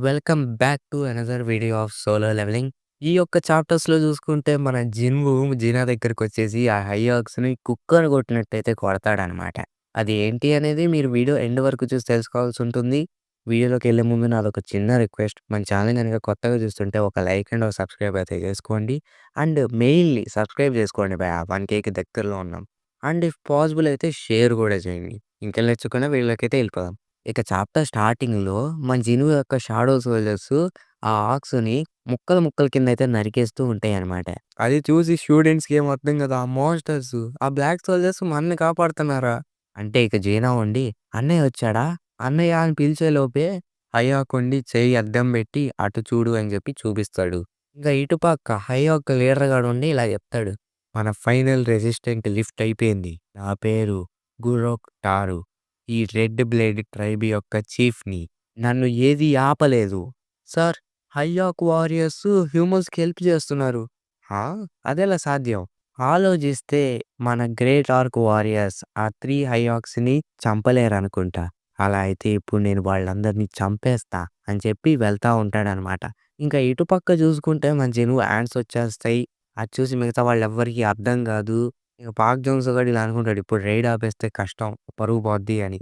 Welcome back to another video of Solo Leveling. ఈ యొక్క చాప్టర్స్‌లో చూసుకుంటే మన జీనా దగ్గరకొచ్చేసి ఆ హైయాక్స్‌ని కుక్కని కొట్టినట్టయితే కొడతాడనమాట. అది ఏంటి అనేది మీరు వీడియో ఎండ్ వరకు చూసి తెలుసుకోవాల్సుంటుంది. వీడియోలోకెళ్ళే ముందు నాదొక చిన్న రిక్వెస్ట్. మన ఛానెల్ గనుక కొత్తగా చూస్తుంటే ఒక లైక్ అండ్ ఒక సబ్స్క్రైబ్ అయితే చేసుకోండి. అండ్ మెయిన్‌లీ సబ్స్క్రైబ్ చేసుకోండి భయ్యా 1,000కి దగ్గరలో ఉన్నాం. అండ్ ఇఫ్ పాసిబుల్ అయితే షేర్ కూడా చేయండి. ఇంకెళ్ళొచ్చకుండా వీడియోలోకైతే వెళ్ళిపోదాం. ఇక చాప్టర్ స్టార్టింగ్‌లో మన జినుగు యొక్క షాడో సోల్జర్స్ ఆ ఆక్స్‌ని ముక్కలు ముక్కల కిందయితే నరికేస్తూ ఉంటాయన్నమాట. అది చూసి స్టూడెంట్స్‌కి ఏం అర్థం కాదు. ఆ మోన్స్టర్స్, ఆ బ్లాక్ సోల్జర్స్ మనల్ని కాపాడుతున్నారా? అంటే ఇక జీనా ఉండి "అన్నయ్య వచ్చాడా? అన్నయ్య" అని పిలిచే లోపే హయాక్ ఉండి చెయ్యి అడ్డం పెట్టి "అటు చూడు" అని చెప్పి చూపిస్తాడు. ఇంకా ఇటుపక్క హయాక్ లీడర్ గాడు ఉండి ఇలా చెప్తాడు. "మన ఫైనల్ రెసిస్టెంట్ లిఫ్ట్ అయిపోయింది. నా పేరు గురోక్ టారు. ఈ రెడ్ బ్లేడ్ ట్రైబ్ యొక్క చీఫ్‌ని. నన్ను ఏది ఆపలేదు. సార్, హయ్యాక్ వారియర్స్ హ్యూమన్స్‌కి హెల్ప్ చేస్తున్నారు." హా! అదెలా సాధ్యం? ఆలోచిస్తే మన గ్రేట్ ఆర్క్ వారియర్స్ ఆ 3 హయ్యాక్స్‌ని చంపలేరనుకుంటా. అలా అయితే ఇప్పుడు నేను వాళ్ళందరిని చంపేస్తా అని చెప్పి వెళ్తా ఉంటాడనమాట. ఇంకా ఇటుపక్క చూసుకుంటే మన జెనుగు యాంట్స్ వచ్చేస్తాయి. అది చూసి మిగతా వాళ్ళెవ్వరికీ అర్థం కాదు. ఇక పాక్ జోన్స్ గాడు ఇలా అనుకుంటాడు. ఇప్పుడు రైడ్ ఆపేస్తే కష్టం. పరువు పోద్ది అని.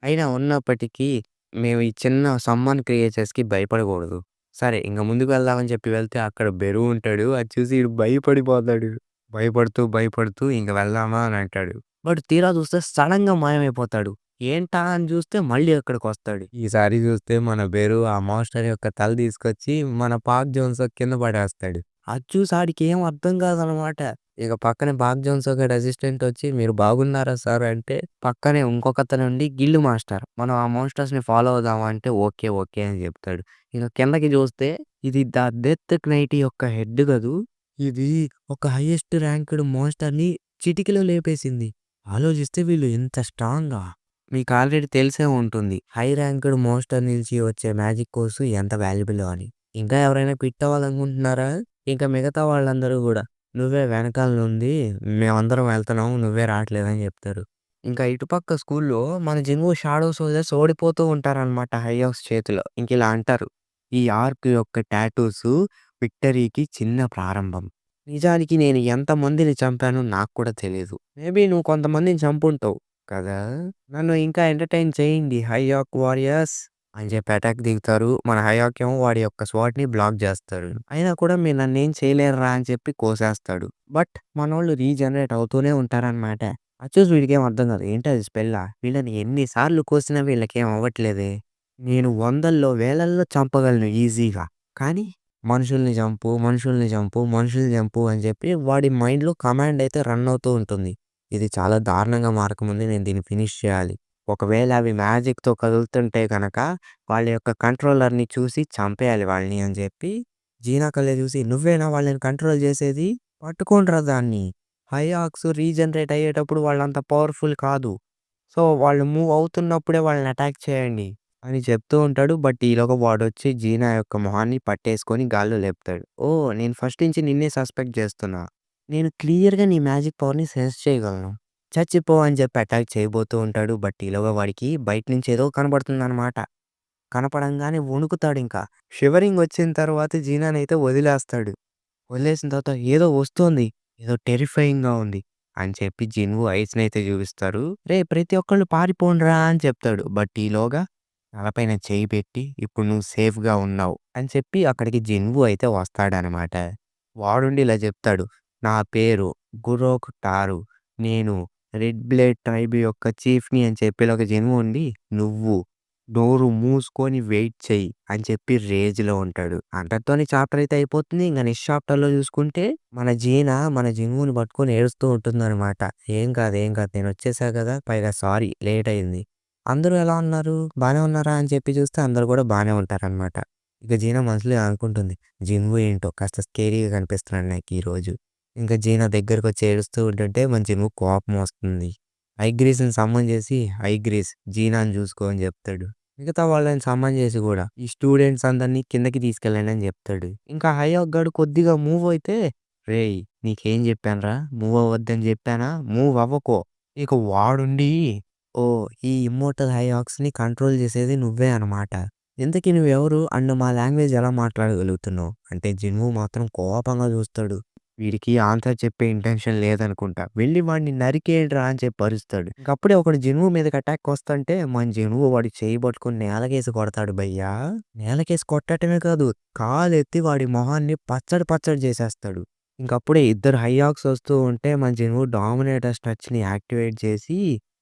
అయినా ఉన్నప్పటికీ మేము ఈ చిన్న సమ్మన్ క్రియేచర్స్‌కి భయపడకూడదు. సరే ఇంక ముందుకు వెళ్దామని చెప్పి వెళ్తే అక్కడ బెరు ఉంటాడు. అది చూసి ఈడు భయపడిపోతాడు. భయపడుతూ ఇంక వెళ్దామా అని అంటాడు. బట్ తీరా చూస్తే సడెన్‌గా మాయమైపోతాడు. ఏంటా అని చూస్తే మళ్ళీ అక్కడికొస్తాడు. ఈసారి చూస్తే మన బెరు ఆ మాన్‌స్టర్ యొక్క తల తీసుకొచ్చి మన పాక్ జోన్సో కింద పడేస్తాడు. అది చూసి ఆడికేం అర్థం కాదనమాట. ఇక పక్కనే పాక్ జోన్సో గాడి అసిస్టెంట్ వచ్చి "మీరు బాగున్నారా సార్" అంటే పక్కనే ఇంకొకతనుండి గిల్డ్ మాస్టర్. మనం ఆ మాన్‌స్టర్స్‌ని ఫాలో అవుదామా అంటే ఓకే. ఓకే అని చెప్తాడు. ఇక కిందకి చూస్తే ఇది ద డెత్ నైట్ యొక్క హెడ్ కదూ! ఇది ఒక హైయెస్ట్ ర్యాంక్డ్ మాన్‌స్టర్‌ని చిటికెలో లేపేసింది. ఆలోచిస్తే వీళ్ళు ఇంత స్ట్రాంగా? మీకు ఆల్రెడీ తెలిసే ఉంటుంది. హై ర్యాంక్డ్ మాన్‌స్టర్ నుంచి వచ్చే మ్యాజిక్ కోర్స్ ఎంత వాల్యుబులో అని. ఇంకా ఎవరైనా క్విట్ అవ్వాలనుకుంటున్నారా? ఇంక మిగతా వాళ్ళందరూ గూడా "నువ్వే వెనకాల నుండి మేమందరం వెళ్తున్నాం. నువ్వే రావట్లేదని" చెప్తారు. ఇంకా ఇటుపక్క స్కూల్‌లో మన జెన్‌వు షాడో సోల్జర్స్ ఓడిపోతూ ఉంటారనమాట హైయాక్స్ చేతిలో. ఇంకిలా అంటారు. "ఈ ఆర్క్ యొక్క టాటూసు విక్టరీకి చిన్న ప్రారంభం. నిజానికి నేను ఎంతమందిని చంపానో నాకు కూడా తెలీదు. మేబీ నువ్వు కొంతమందిని చంపుంటావు కదా! నన్ను ఇంకా ఎంటర్‌టైన్ చేయండి హైయాక్ వారియర్స్" అని చెప్పి అటాక్ దిగుతారు. మన హయాక్ ఏమో వాడి యొక్క స్వాట్‌ని బ్లాక్ జేస్తాడు. అయినా కూడా "మీరు నన్నేం చేయలేరురా" అని చెప్పి కోసేస్తాడు. బట్ మనోళ్ళు రీజనరేట్ అవుతూనే ఉంటారనమాట. అది చూసి వీడికేం అర్థం కాదు. ఏంటది స్పెల్లా? వీళ్ళని ఎన్ని సార్లు కోసినా వీళ్ళకేం అవ్వట్లేదే. నేను వందల్లో, వేలల్లో చంపగలను ఈజీగా. కానీ మనుషుల్ని చంపు అని చెప్పి వాడి మైండ్‌లో కమాండ్ అయితే రన్ అవుతూ ఉంటుంది. ఇది చాలా దారుణంగా మారకముందే నేను దీన్ని ఫినిష్ చేయాలి. ఒకవేళ అవి మ్యాజిక్‌తో కదులుతుంటే గనక వాళ్ళ యొక్క కంట్రోలర్‌ని చూసి చంపేయాలి వాళ్ళని అని చెప్పి జీనా కళ్ళే చూసి "నువ్వేనా వాళ్ళని కంట్రోల్ చేసేది? పట్టుకోండ్రా దాన్ని. హైయాక్స్ రీజనరేట్ అయ్యేటప్పుడు వాళ్ళంత పవర్‌ఫుల్ కాదు. సో, వాళ్ళు మూవ్ అవుతున్నప్పుడే వాళ్ళని అటాక్ చేయండి" అని చెప్తూ ఉంటాడు. బట్ ఈలోగా వాడొచ్చి జీనా యొక్క మొహాన్ని పట్టేసుకొని గాల్లో లేపుతాడు. "ఓహ్! నేను ఫస్ట్ నుంచి నిన్నే సస్పెక్ట్ చేస్తున్నా. నేను క్లియర్‌గా నీ మ్యాజిక్ పవర్‌ని సెన్స్ చేయగలను. చచ్చిపో" అని చెప్పి అటాక్ చేయబోతూ ఉంటాడు. బట్ ఈలోగా వాడికి బయట నుంచి ఏదో కనబడుతుందనమాట. కనపడంగానే వణుకుతాడింక. షివరింగ్ వచ్చిన తర్వాత జీనానైతే వదిలేస్తాడు. వదిలేసిన తర్వాత ఏదో వస్తోంది. ఏదో టెర్రిఫయింగ్‌గా ఉంది అని చెప్పి జిన్‌వు ఐస్‌నైతే చూపిస్తారు. "రేయ్! ప్రతి ఒక్కళ్ళు పారిపోండ్రా" అని చెప్తాడు. బట్ ఈలోగా తలపైన చెయ్యి పెట్టి "ఇప్పుడు నువ్వు సేఫ్‌గా ఉన్నావు" అని చెప్పి అక్కడికి జిన్‌వు అయితే వస్తాడనమాట. వాడుండి ఇలా చెప్తాడు. "నా పేరు గురోక్ టారు. నేను రెడ్ బ్లేడ్ ట్రైబ్ యొక్క చీఫ్‌ని" అని చెప్పేలోగా జిన్‌వు ఉండి "నువ్వు నోరు మూసుకొని వెయిట్ చెయ్యి" అని చెప్పి రేజ్‌లో ఉంటాడు. అంతటితోని చాప్టర్ అయితే అయిపోతుంది. ఇంక నెక్స్ట్ చాప్టర్‌లో చూసుకుంటే మన జిన్‌వుని పట్టుకొని ఏడుస్తూ ఉంటుందనమాట. "ఏం కాదు నేనొచ్చేసా కదా! పైగా సారీ లేట్ అయింది." అందరూ ఎలా ఉన్నారు? బానే ఉన్నారా? అని చెప్పి చూస్తే అందరూ కూడా బానే ఉంటారనమాట. ఇక జీనా మనసులో అనుకుంటుంది. జిన్‌వు ఏంటో కాస్త స్కేరీగా కనిపిస్తున్నాడు నాకీరోజు. ఇంకా జీనా దగ్గరకొచ్చి ఏడుస్తూ ఉంటుంటే మన జిన్‌వుకి కోపం వస్తుంది. ఐగ్రీస్‌ని సమ్మన్ చేసి "ఐగ్రీస్ జీనాని చూసుకో" అని చెప్తాడు. మిగతా వాళ్ళని సమ్మన్ చేసి కూడా ఈ స్టూడెంట్స్ అందరిని కిందకి తీసుకెళ్ళండి అని చెప్తాడు. ఇంకా హయాక్ గాడు కొద్దిగా మూవ్ అయితే "రేయ్! నీకేం చెప్పానురా? మూవ్ అవ్వద్దని చెప్పానా? మూవ్ అవ్వకో." ఇక వాడుండి "ఓహ్! ఈ ఇమ్మోర్టల్ హయాక్స్‌ని కంట్రోల్ చేసేది నువ్వే అనమాట. ఇంతకీ నువ్వెవరు? అండ్ మా లాంగ్వేజ్ ఎలా మాట్లాడగలుగుతున్నావు? అంటే జిన్‌వు మాత్రం కోపంగా చూస్తాడు. వీడికి ఆన్సర్ చెప్పే ఇంటెన్షన్ లేదనుకుంటా. వెళ్లి వాడిని నరికేయండ్రా అని చెప్పి అరుస్తాడు. ఇంకప్పుడే ఒకడు జిన్‌వు మీదకి అటాక్‌కొస్తుంటే మన జిన్‌వు వాడి చెయ్యి పట్టుకొని నేలకేసి కొడతాడు భయ్యా. నేలకేసి కొట్టటమే కాదు, కాలెత్తి వాడి మొహాన్ని పచ్చడి పచ్చడి చేసేస్తాడు. ఇంకప్పుడే ఇద్దరు హైయాక్స్ వస్తూ ఉంటే మన జిన్‌వు డామినేటర్స్ టచ్‌ని యాక్టివేట్ చేసి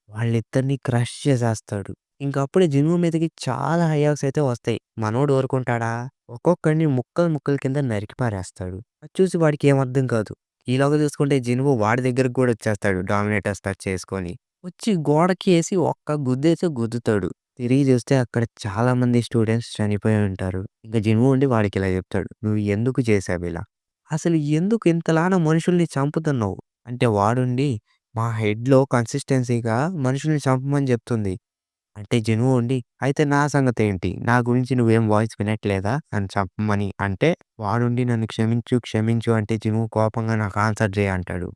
వాళ్ళిద్దరిని క్రష్ చేసేస్తాడు. ఇంకప్పుడే జిన్‌వు మీదకి చాలా హైయాక్స్ అయితే వస్తాయి. మనోడు ఊరుకుంటాడా? ఒక్కొక్కడిని ముక్కలు ముక్కల కింద నరికి పారేస్తాడు. అది చూసి వాడికి ఏం అర్థం కాదు. ఈలోగా చూసుకుంటే జిన్‌వు వాడి దగ్గరికి కూడా వచ్చేస్తాడు డామినేటర్స్ టచ్ చేసుకొని. వచ్చి గోడకి ఏసి ఒక్క గుద్దేసి గుద్దుతాడు. తిరిగి చూస్తే అక్కడ చాలా మంది స్టూడెంట్స్ చనిపోయి ఉంటారు. ఇంక జిన్‌వు ఉండి వాడికిలా చెప్తాడు. "నువ్వు ఎందుకు చేశావిలా? అసలు ఎందుకు ఇంతలాన మనుషుల్ని చంపుతున్నావు?" అంటే వాడుండి, "మా హెడ్‌లో కన్సిస్టెన్సీగా మనుషుల్ని చంపమని చెప్తుంది." అంటే జనువు ఉండి, "అయితే నా సంగతేంటి? నా గురించి నువ్వేం వాయిస్ వినట్లేదా? నన్ను చంపమని" అంటే వాడుండి, "నన్ను క్షమించు, క్షమించు" అంటే జనువు కోపంగా నాకు ఆన్సర్ చెయ్యి అంటాడు.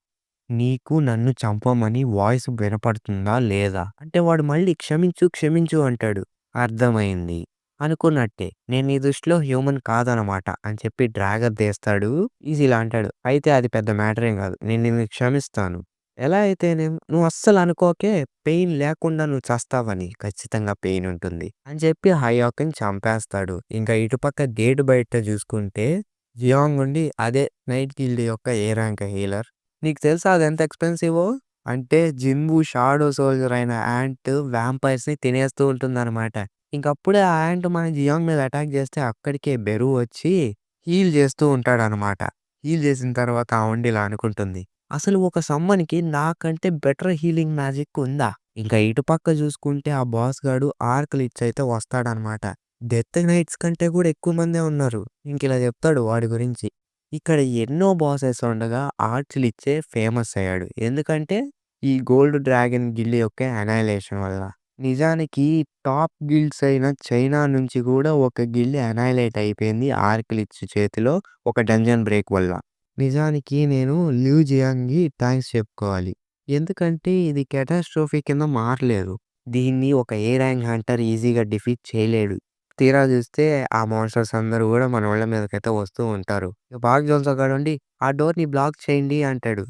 "నీకు నన్ను చంపమని వాయిస్ వినపడుతుందా లేదా?" అంటే వాడు మళ్ళీ "క్షమించు, క్షమించు" అంటాడు. అర్థమైంది. అనుకున్నట్టే. నేను నీ దృష్టిలో హ్యూమన్ కాదనమాట అని చెప్పి డ్రాగర్ తీస్తాడు. ఈజిలా అంటాడు. "అయితే అది పెద్ద మ్యాటర్ ఏం గాదు. నేను నిన్ను క్షమిస్తాను." ఎలా అయితేనేం నువ్వు అస్సలు అనుకోకే పెయిన్ లేకుండా నువ్వు చస్తావని. ఖచ్చితంగా పెయిన్ ఉంటుంది అని చెప్పి హయాక్‌ని చంపేస్తాడు. ఇంకా ఇటుపక్క గేట్ బయట చూసుకుంటే జియాంగ్ ఉండి అదే నైట్ గిల్డ్ యొక్క ఏ ర్యాంక్ హీలర్. నీకు తెలుసా అదెంత ఎక్స్‌పెన్సివో? అంటే జిన్‌వు షాడో సోల్జర్ అయిన యాంట్ వాంపైర్స్‌ని తినేస్తూ ఉంటుందనమాట. ఇంకప్పుడే ఆ యాంట్ మన జియాంగ్ మీద అటాక్ చేస్తే అక్కడికే బెరు వచ్చి హీల్ చేస్తూ ఉంటాడనమాట. హీల్ చేసిన తర్వాత ఆ ఉండి ఇలా అనుకుంటుంది. అసలు ఒక సమ్మన్‌కి నాకంటే బెటర్ హీలింగ్ మ్యాజిక్ ఉందా? ఇంకా ఇటుపక్క చూసుకుంటే ఆ బాస్ గాడు ఆర్క్ అయితే వస్తాడనమాట. డెత్ నైట్స్ కంటే కూడా ఎక్కువ మందే ఉన్నారు. ఇంకిలా చెప్తాడు వాడి గురించి. ఇక్కడ ఎన్నో బాసెస్ ఉండగా ఆర్చ్ ఫేమస్ అయ్యాడు. ఎందుకంటే ఈ గోల్డ్ డ్రాగన్ గిల్డ్ యొక్క అనైలేషన్ వల్ల. నిజానికి టాప్ గిల్డ్స్ అయిన చైనా నుంచి కూడా ఒక గిల్డ్ అనైలేట్ అయిపోయింది ఆర్క్ చేతిలో ఒక డంజన్ బ్రేక్ వల్ల. నిజానికి నేను లిu జియాంగ్‌కి థాంక్స్ చెప్పుకోవాలి. ఎందుకంటే ఇది కేటాస్ట్రోఫీ కింద మారలేదు. దీన్ని ఒక ఏ ర్యాంక్ హంటర్ ఈజీగా డిఫీట్ చేయలేడు. తీరా చూస్తే ఆ మాన్స్టర్స్ అందరూ గూడా మనోళ్ళ మీదకైతే వస్తూ ఉంటారు. ఇక పాక్ జోన్సో గాడుండి "ఆ డోర్‌ని బ్లాక్ చేయండి" అంటాడు.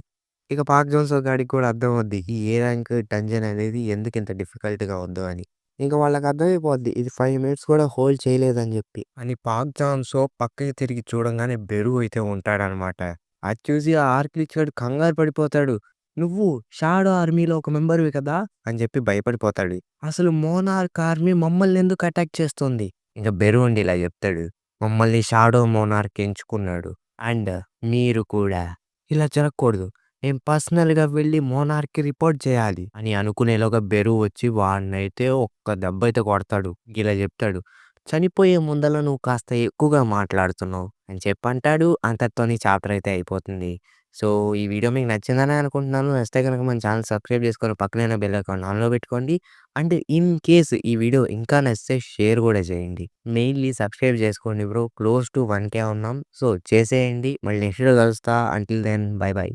ఇక పాక్ జోన్సో గాడికి కూడా అర్థమవుద్ది. ఈ ఏ ర్యాంక్ డంజన్ అనేది ఎందుకింత డిఫికల్ట్‌గా ఉందో అని. ఇంక వాళ్ళకి అర్థమైపోద్ది. ఇది 5 మినిట్స్ కూడా హోల్డ్ చేయలేదని జెప్పి. అని పాక్ జాన్‌సో పక్కకి తిరిగి చూడంగానే బెరు అయితే ఉంటాడనమాట. అది చూసి ఆ ఆర్కిలిచ్చాడు కంగారు పడిపోతాడు. "నువ్వు షాడో ఆర్మీలో ఒక మెంబర్‌వి కదా!" అని జెప్పి భయపడిపోతాడు. "అసలు మోనార్క్ ఆర్మీ మమ్మల్నెందుకు అటాక్ చేస్తుంది?" ఇంక బెరు ఉండి ఇలా జెప్తాడు. "మమ్మల్ని షాడో మోనార్క్ ఎంచుకున్నాడు. అండ్ మీరు కూడా. ఇలా జరగకూడదు. నేను పర్సనల్‌గా వెళ్లి మోనార్క్‌కి రిపోర్ట్ చేయాలి" అని అనుకునేలోగా బెరు వచ్చి వాడినైతే ఒక్క దెబ్బైతే కొడతాడు. ఇలా జెప్తాడు. "చనిపోయే ముందల నువ్వు కాస్త ఎక్కువగా మాట్లాడుతున్నావు" అని చెప్పంటాడు. అంతటితోని చాప్టర్ అయితే అయిపోతుంది. సో, ఈ వీడియో మీకు నచ్చిందనే అనుకుంటున్నాను. నచ్చితే గనుక మన ఛానెల్ సబ్స్క్రైబ్ చేసుకొని పక్కనే ఉన్న బెల్ ఐకాన్ ఆన్‌లో పెట్టుకోండి. అండ్ ఇన్ కేస్ ఈ వీడియో ఇంకా నచ్చితే షేర్ గూడా చేయండి. మెయిన్‌లీ సబ్స్క్రైబ్ చేసుకోండి బ్రో. క్లోజ్ టు 1,000 ఉన్నాం. సో, చేసేయండి. మళ్ళీ నెక్స్ట్ వీడియోలో కలుస్తా. Until then bye by.